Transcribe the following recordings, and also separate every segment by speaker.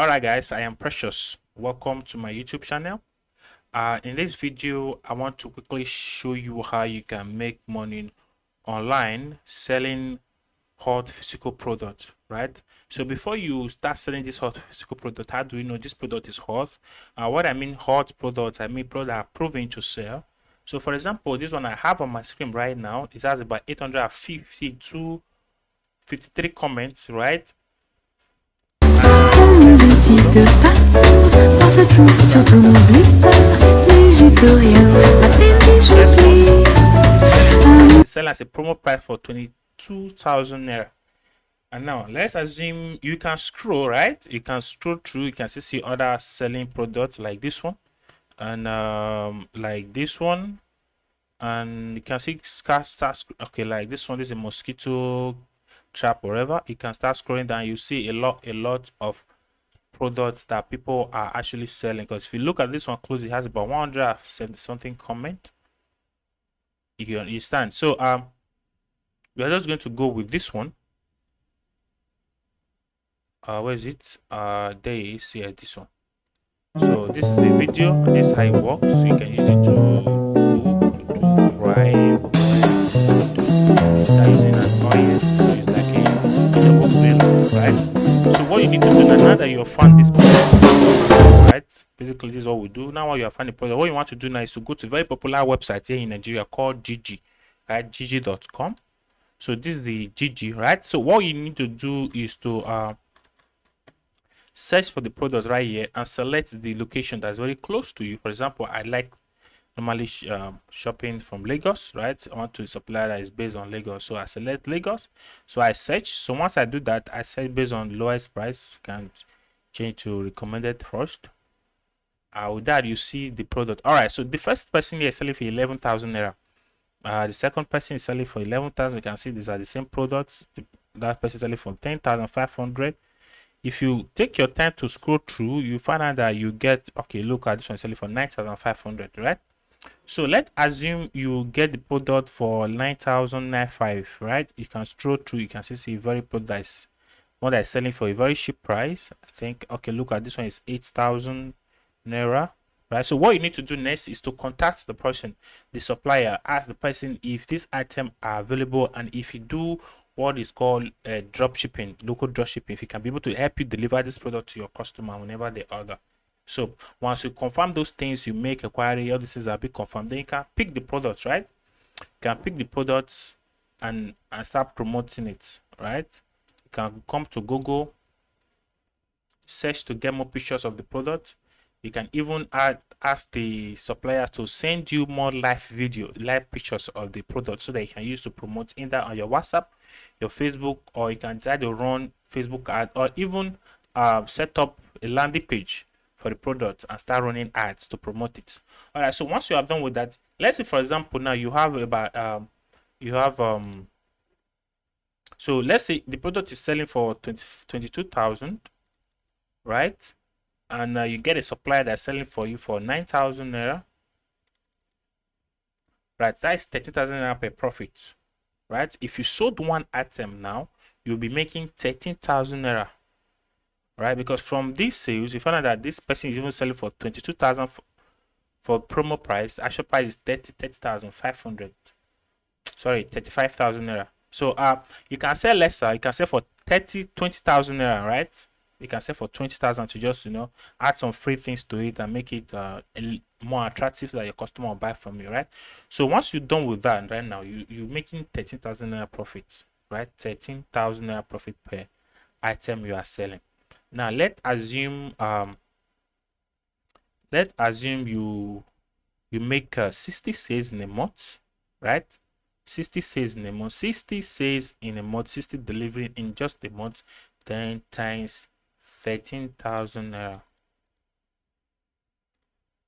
Speaker 1: Alright guys, I am Precious. Welcome to my YouTube channel. In this video, I want to quickly show you how you can make money online selling hot physical product, right? So before you start selling this hot physical product, how do you know this product is hot? What I mean hot products, I mean products that are proven to sell. So for example, this one I have on my screen right now, it has about 853 comments, right?
Speaker 2: De partout, pense à tout, surtout n'oublie pas, mais j'y peux rien, à peine que j'oublie.
Speaker 1: It's selling as a promo price for 22,000 naira. And now let's assume you can scroll, right? You can scroll through, you can see other selling products like this one and like this one, and you can see okay, like this one. This is a mosquito trap or whatever. You can start scrolling down, you see a lot of products that people are actually selling. Because if you look at this one close, it has about 170 something comment. You can understand. So we are just going to go with this one. Where is it? There is here, this one. So this is the video, and this is how it works. You can use it to fry start using an oil, so it's like a double grill, right? So what you need to do now that you have found this product, right? Basically, this is what we do. Now, while you have found the product, what you want to do now is to go to a very popular website here in Nigeria called GG, right? GG.com. So this is the GG, right? So what you need to do is to search for the product right here and select the location that's very close to you. For example, I like normally shopping from Lagos, right? I want to supply that is based on Lagos, so I select Lagos. So I search. So once I do that, I search based on lowest price. Can change to recommended first. With that, you see the product. All right, so the first person here is selling for 11,000 naira. The second person is selling for 11,000. You can see these are the same products. That person is selling for 10,500. If you take your time to scroll through, you find out that you get, okay, look at this one selling for 9,500, right? So let's assume you get the product for 9,095, right? You can scroll through, you can see very product that is one that is selling for a very cheap price. I think, okay, look at this one is 8,000 naira, right? So what you need to do next is to contact the person, the supplier, ask the person if this item are available, and if you do what is called drop shipping, local drop shipping, if you can be able to help you deliver this product to your customer whenever they order. So once you confirm those things, you make a query, all this is a bit confirmed, then you can pick the product, right? You can pick the product and start promoting it, right? You can come to Google, search to get more pictures of the product. You can even ask the supplier to send you more live pictures of the product, so that you can use to promote either on your WhatsApp, your Facebook, or you can try to run Facebook ad, or even set up a landing page for the product and start running ads to promote it. All right, so once you are done with that, let's say for example now you have about so let's say the product is selling for 22,000, right? And you get a supplier that's selling for you for 9,000 naira, right? That is 30,000 naira per profit, right? If you sold one item now, you'll be making 13,000 naira, right? Because from these sales, you find out that this person is even selling for 22,000 for promo price. Actual price is 30,500. Sorry, 35,000 naira. So you can sell lesser. You can sell for 20,000 naira, right? You can sell for 20,000 to just add some free things to it and make it more attractive so that your customer will buy from you, right? So once you're done with that, right now you're making 13,000 naira profit, right? 13,000 naira profit per item you are selling. Now let's assume you make 60 sales in a month, right? 60 sales in a month, 60 sales in a month, 60 delivery in just a month, then times 13,000 naira.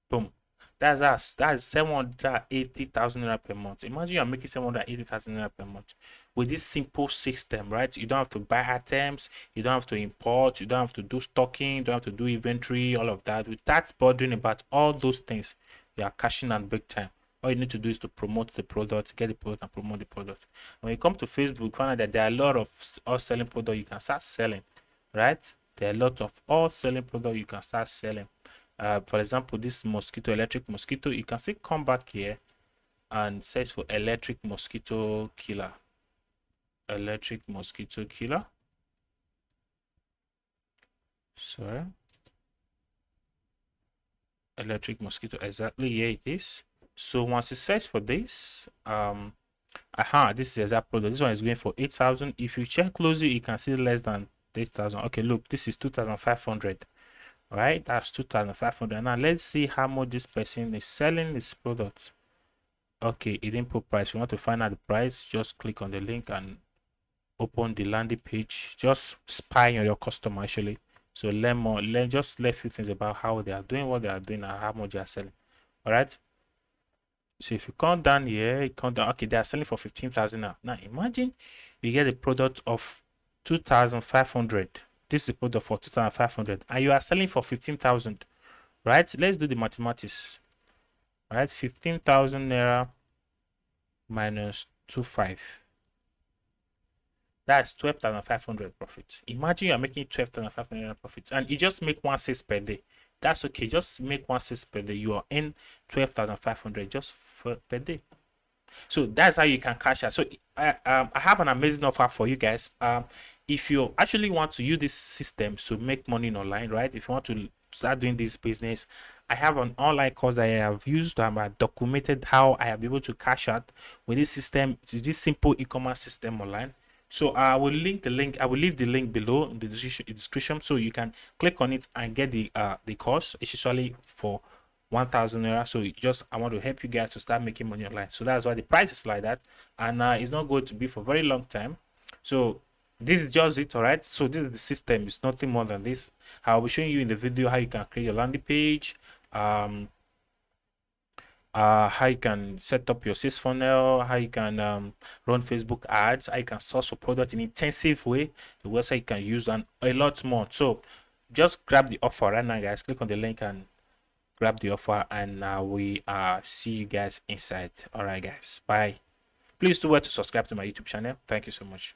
Speaker 1: Boom. That's 780,000 naira per month. Imagine you're making 780,000 naira per month with this simple system, right? You don't have to buy items, you don't have to import, you don't have to do stocking, you don't have to do inventory, all of that. Without bothering about all those things, you are cashing out big time. All you need to do is to promote the product, get the product, and promote the product. When you come to Facebook, find out that there are a lot of us selling products you can start selling, right? There are a lot of all selling product you can start selling. For example, this mosquito, electric mosquito, you can still come back here and search for electric mosquito killer. Electric mosquito killer. Sorry. Electric mosquito, exactly, here it is. So once you search for this, this is the exact product. This one is going for 8,000. If you check closely, you can see less than 8,000. Okay, look, this is 2,500. Right, that's 2,500. Now let's see how much this person is selling this product. Okay, it didn't put price. You want to find out the price, just click on the link and open the landing page. Just spy on your customer actually. So learn more, just learn a few things about how they are doing, what they are doing, and how much they are selling. All right. So if you come down here, you come down. Okay, they are selling for 15,000 now. Now imagine you get a product of 2,500. This is a product for 2,500, and you are selling for 15,000. Right? Let's do the mathematics. Right? 15,000 naira minus 25. That's 12,500 profit. Imagine you're making 12,500 profits and you just make 1 6 per day. That's okay. Just make 1 6 per day. You are in 12,500 just per day. So that's how you can cash out. So I have an amazing offer for you guys. If you actually want to use this system to make money online, right? If you want to start doing this business, I have an online course that I have used and I documented how I have been able to cash out with this system, this simple e-commerce system online. So I will leave the link below in the description so you can click on it and get the course. It's usually for 1,000 naira. So I want to help you guys to start making money online. So that's why the price is like that, and it's not going to be for a very long time. So this is just it. All right, so this is the system. It's nothing more than this. I'll be showing you in the video how you can create your landing page, how you can set up your sales funnel, how you can run Facebook ads, how you can source for product in intensive way, the website you can use, and a lot more. So just grab the offer right now, guys. Click on the link and grab the offer, and we see you guys inside. All right, guys, bye. Please do well to subscribe to my YouTube channel. Thank you so much.